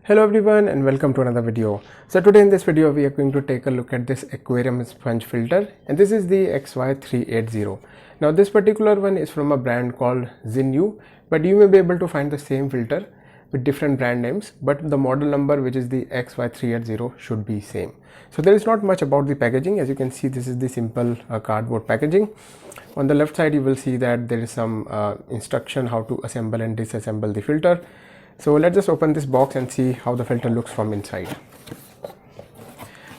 Hello everyone and welcome to another video. So today in this video we are going to take a look at this aquarium sponge filter, and this is the XY380. Now this particular one is from a brand called XINYOU, but you may be able to find the same filter with different brand names, but the model number, which is the XY380, should be same. So there is not much about the packaging. As you can see, this is the simple cardboard packaging. On the left side you will see that there is some instruction how to assemble and disassemble the filter. So let's just open this box and see how the filter looks from inside.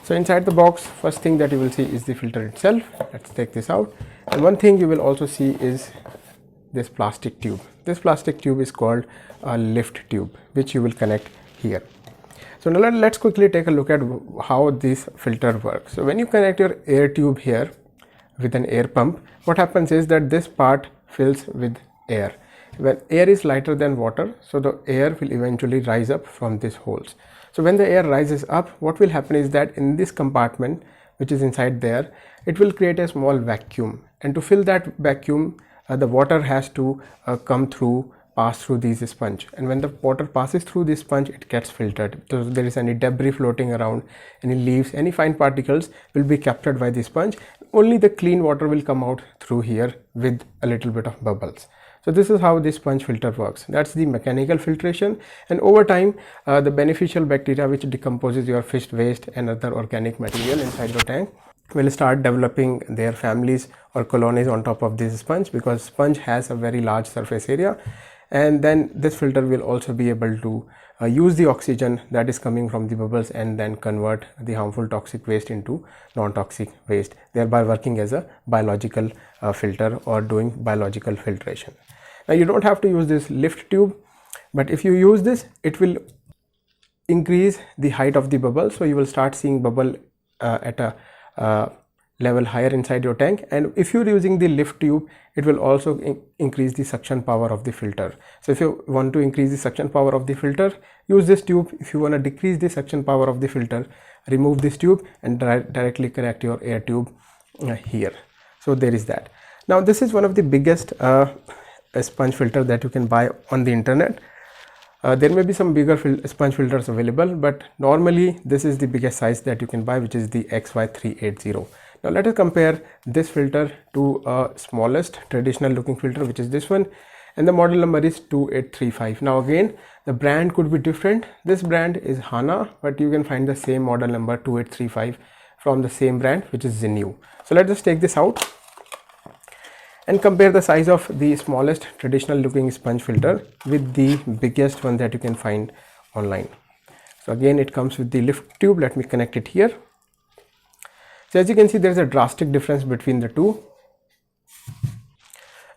So inside the box, first thing that you will see is the filter itself. Let's take this out, and one thing you will also see is this plastic tube. This plastic tube is called a lift tube, which you will connect here. So now let's quickly take a look at how this filter works. So when you connect your air tube here with an air pump, what happens is that this part fills with air. When air is lighter than water, so the air will eventually rise up from these holes. So when the air rises up, what will happen is that in this compartment, which is inside there, it will create a small vacuum, and to fill that vacuum, the water has to pass through this sponge, and when the water passes through this sponge, it gets filtered. So there is any debris floating around, any leaves, any fine particles will be captured by the sponge. Only the clean water will come out through here with a little bit of bubbles. So this is how this sponge filter works. That's the mechanical filtration, and over time the beneficial bacteria which decomposes your fish waste and other organic material inside your tank will start developing their families or colonies on top of this sponge, because sponge has a very large surface area, and then this filter will also be able to use the oxygen that is coming from the bubbles and then convert the harmful toxic waste into non-toxic waste, thereby working as a biological filter or doing biological filtration. Now you don't have to use this lift tube, but if you use this, it will increase the height of the bubble, so you will start seeing bubble at a level higher inside your tank. And if you're using the lift tube, it will also increase the suction power of the filter. So if you want to increase the suction power of the filter, use this tube. If you want to decrease the suction power of the filter, remove this tube and directly connect your air tube here. So there is that. Now this is one of the biggest sponge filter that you can buy on the internet. There may be some bigger sponge filters available, but normally this is the biggest size that you can buy, which is the XY380. Now let us compare this filter to a smallest traditional looking filter, which is this one, and the model number is 2835. Now again, the brand could be different. This brand is Hana, but you can find the same model number 2835 from the same brand, which is XINYOU. So let's just take this out and compare the size of the smallest traditional looking sponge filter with the biggest one that you can find online. So again, it comes with the lift tube. Let me connect it here. So as you can see, there is a drastic difference between the two.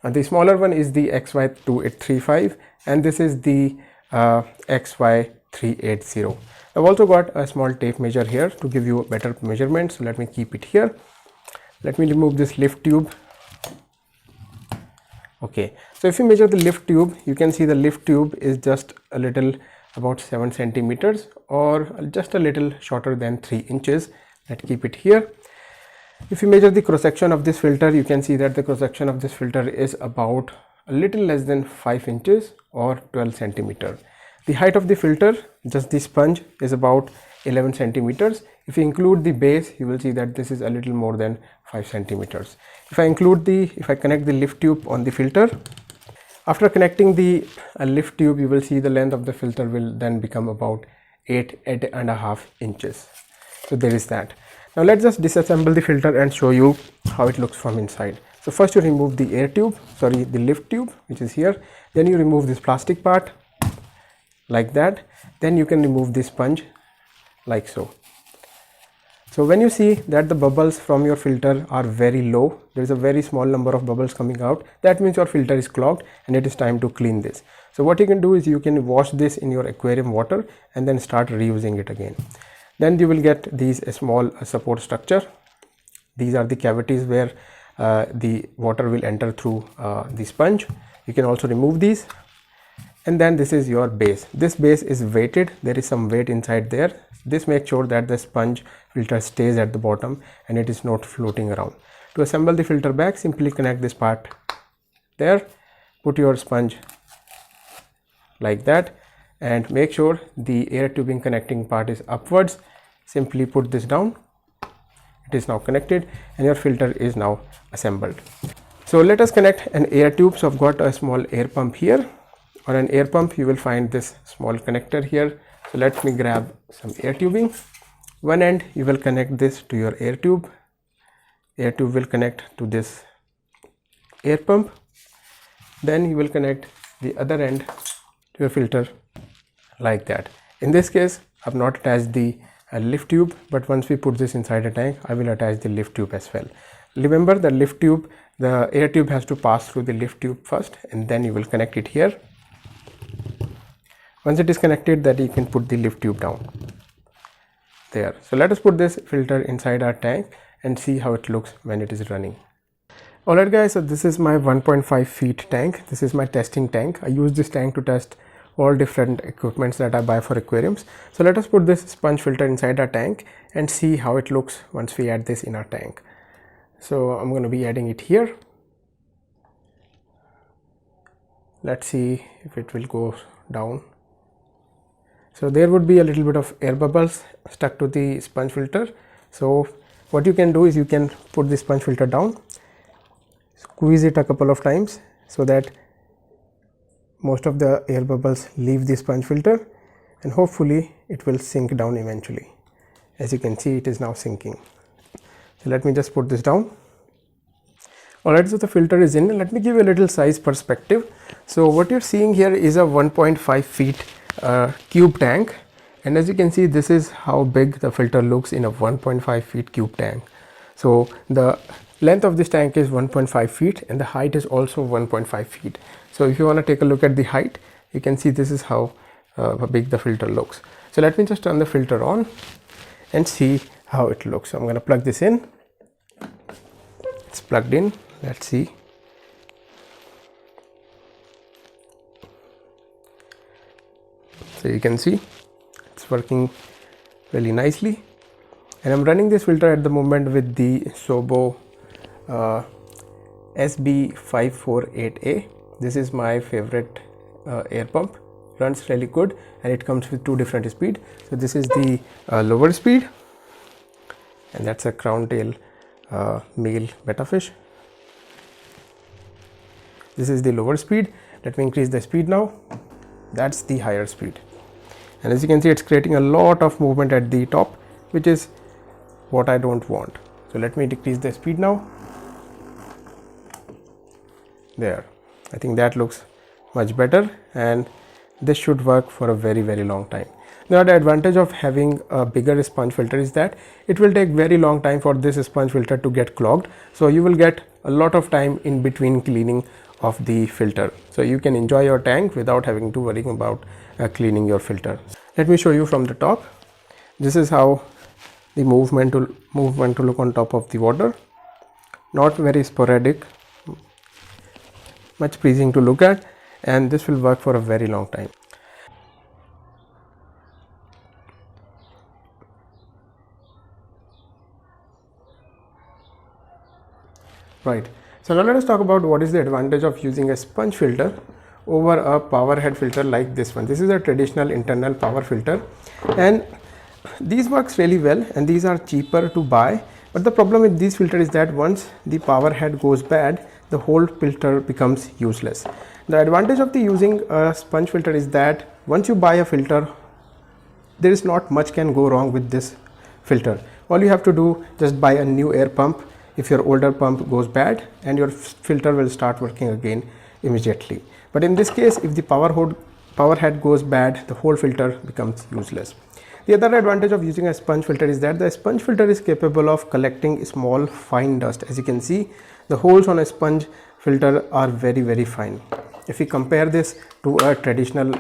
The smaller one is the XY2835 and this is the XY380. I've also got a small tape measure here to give you a better measurement. So let me keep it here. Let me remove this lift tube. Okay, so if you measure the lift tube, you can see the lift tube is just a little about 7 centimeters or just a little shorter than 3 inches. Let's keep it here. If you measure the cross section of this filter, you can see that the cross section of this filter is about a little less than 5 inches or 12 centimeters. The height of the filter, just the sponge, is about 11 centimeters. If you include the base, you will see that this is a little more than 5 centimeters. If I connect the lift tube on the filter, after connecting the lift tube, you will see the length of the filter will then become about 8.5 inches. So there is that. Now let's just disassemble the filter and show you how it looks from inside. So first you remove the the lift tube, which is here. Then you remove this plastic part like that. Then you can remove the sponge like so. So when you see that the bubbles from your filter are very low, there is a very small number of bubbles coming out, that means your filter is clogged and it is time to clean this. So what you can do is you can wash this in your aquarium water and then start reusing it again. Then you will get these small support structure. These are the cavities where the water will enter through the sponge. You can also remove these. And then this is your base. This base is weighted. There is some weight inside there. This makes sure that the sponge filter stays at the bottom and it is not floating around. To assemble the filter back, simply connect this part there, put your sponge like that, and make sure the air tubing connecting part is upwards. Simply put this down. It is now connected and your filter is now assembled. So let us connect an air tube. So I've got a small air pump here. On an air pump you will find this small connector here. So let me grab some air tubing. One end you will connect this to your air tube. Air tube will connect to this air pump. Then you will connect the other end to your filter like that. In this case I've not attached the lift tube, but once we put this inside a tank I will attach the lift tube as well. Remember, the lift tube, the air tube has to pass through the lift tube first and then you will connect it here. Once it is connected, that you can put the lift tube down there. So let us put this filter inside our tank and see how it looks when it is running. Alright guys, so this is my 1.5 feet tank. This is my testing tank. I use this tank to test all different equipments that I buy for aquariums. So let us put this sponge filter inside our tank and see how it looks once we add this in our tank. So I'm going to be adding it here. Let's see if it will go down. So there would be a little bit of air bubbles stuck to the sponge filter. So what you can do is you can put the sponge filter down, squeeze it a couple of times so that most of the air bubbles leave the sponge filter, and hopefully it will sink down eventually. As you can see, it is now sinking. So let me just put this down. Alright, so the filter is in. Let me give you a little size perspective. So what you're seeing here is a 1.5 feet cube tank, and as you can see, this is how big the filter looks in a 1.5 feet cube tank. So the length of this tank is 1.5 feet and the height is also 1.5 feet. So if you want to take a look at the height, you can see this is how big the filter looks. So let me just turn the filter on and see how it looks. So I'm going to plug this in. It's plugged in. Let's see. So you can see it's working really nicely, and I'm running this filter at the moment with the Sobo SB548A. This is my favorite air pump. Runs really good and it comes with two different speed. So this is the lower speed, and that's a crown tail male betta fish. This is the lower speed. Let me increase the speed now. That's the higher speed, and as you can see, it's creating a lot of movement at the top, which is what I don't want. So let me decrease the speed now. There, I think that looks much better, and this should work for a very long time. Now the advantage of having a bigger sponge filter is that it will take very long time for this sponge filter to get clogged. So you will get a lot of time in between cleaning of the filter. So you can enjoy your tank without having to worry about cleaning your filter. Let me show you from the top. This is how the movement to look on top of the water. Not very sporadic, much pleasing to look at, and this will work for a very long time. Right, so now let us talk about what is the advantage of using a sponge filter over a power head filter like this one. This is a traditional internal power filter, and these works really well, and these are cheaper to buy. But the problem with these filters is that once the power head goes bad, the whole filter becomes useless. The advantage of using a sponge filter is that once you buy a filter, there is not much can go wrong with this filter. All you have to do, just buy a new air pump if your older pump goes bad, and your filter will start working again immediately. But in this case, if the power head goes bad, the whole filter becomes useless. The other advantage of using a sponge filter is that the sponge filter is capable of collecting small fine dust. As you can see, the holes on a sponge filter are very fine. If we compare this to a traditional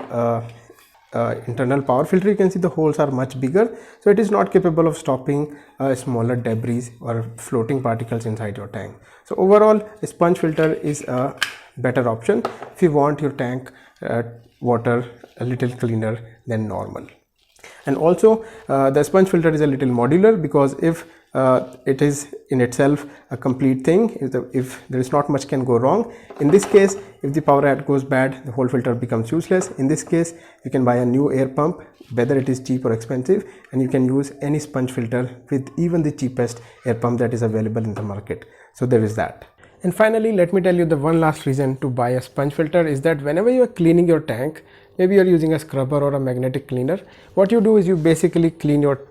internal power filter, you can see the holes are much bigger, so it is not capable of stopping smaller debris or floating particles inside your tank. So overall, a sponge filter is a better option if you want your tank water a little cleaner than normal. And also the sponge filter is a little modular, because if it is in itself a complete thing. If there is not much can go wrong. In this case, if the power add goes bad, the whole filter becomes useless. In this case, you can buy a new air pump, whether it is cheap or expensive, and you can use any sponge filter with even the cheapest air pump that is available in the market. So there is that. And finally, let me tell you the one last reason to buy a sponge filter is that whenever you are cleaning your tank, maybe you are using a scrubber or a magnetic cleaner, what you do is you basically clean your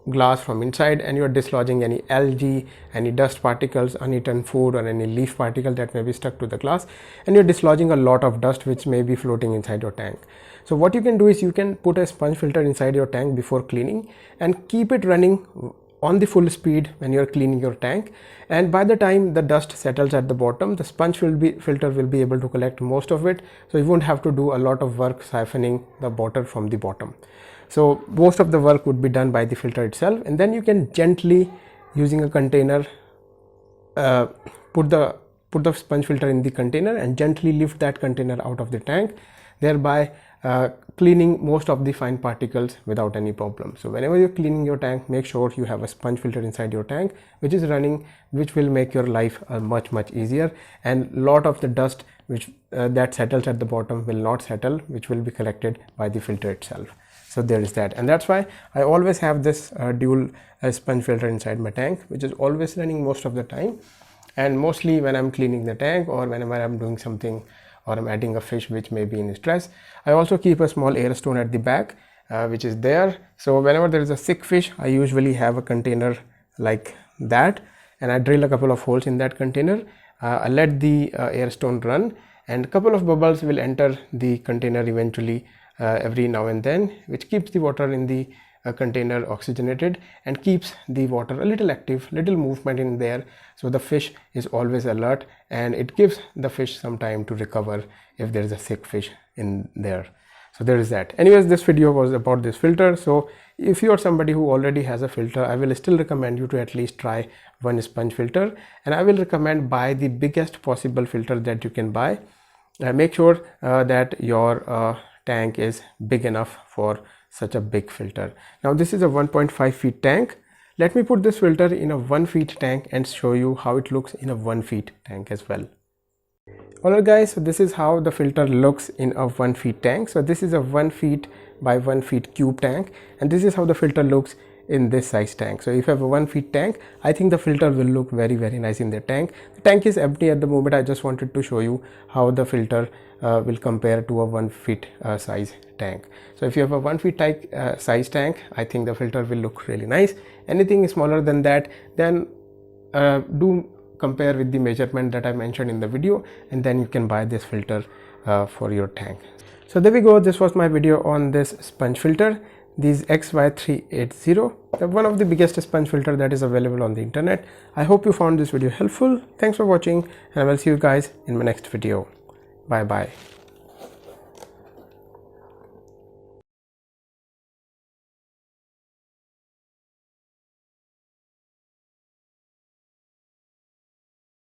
glass from inside, and you are dislodging any algae, any dust particles, uneaten food, or any leaf particle that may be stuck to the glass, and you're dislodging a lot of dust which may be floating inside your tank. So what you can do is you can put a sponge filter inside your tank before cleaning and keep it running on the full speed when you are cleaning your tank, and by the time the dust settles at the bottom, the sponge filter will be able to collect most of it, so you won't have to do a lot of work siphoning the water from the bottom. So most of the work would be done by the filter itself, and then you can gently, using a container, put the sponge filter in the container and gently lift that container out of the tank, thereby cleaning most of the fine particles without any problem. So whenever you're cleaning your tank, make sure you have a sponge filter inside your tank which is running, which will make your life much easier, and lot of the dust which that settles at the bottom will not settle, which will be collected by the filter itself. So there is that, and that's why I always have this dual sponge filter inside my tank, which is always running most of the time, and mostly when I'm cleaning the tank or whenever I'm doing something or I'm adding a fish which may be in stress. I also keep a small air stone at the back which is there, so whenever there is a sick fish, I usually have a container like that, and I drill a couple of holes in that container. I let the air stone run, and a couple of bubbles will enter the container eventually every now and then, which keeps the water in the container oxygenated and keeps the water a little active, little movement in there, so the fish is always alert, and it gives the fish some time to recover if there is a sick fish in there. So there is that. Anyways, this video was about this filter. So if you are somebody who already has a filter, I will still recommend you to at least try one sponge filter, and I will recommend buy the biggest possible filter that you can buy. Make sure that your tank is big enough for such a big filter. Now this is a 1.5 feet tank. Let me put this filter in a 1 feet tank and show you how it looks in a 1 feet tank as well. Alright guys, so this is how the filter looks in a 1 feet tank. So this is a 1 feet by 1 feet cube tank, and this is how the filter looks in this size tank. So if you have a 1 feet tank, I think the filter will look very nice in the tank. The tank is empty at the moment. I just wanted to show you how the filter will compare to a 1 feet size tank. So if you have a 1 feet size tank, I think the filter will look really nice. Anything smaller than that, then do compare with the measurement that I mentioned in the video, and then you can buy this filter for your tank. So there we go. This was my video on this sponge filter. These XY380, one of the biggest sponge filter that is available on the internet. I hope you found this video helpful. Thanks for watching, and I will see you guys in my next video. Bye bye.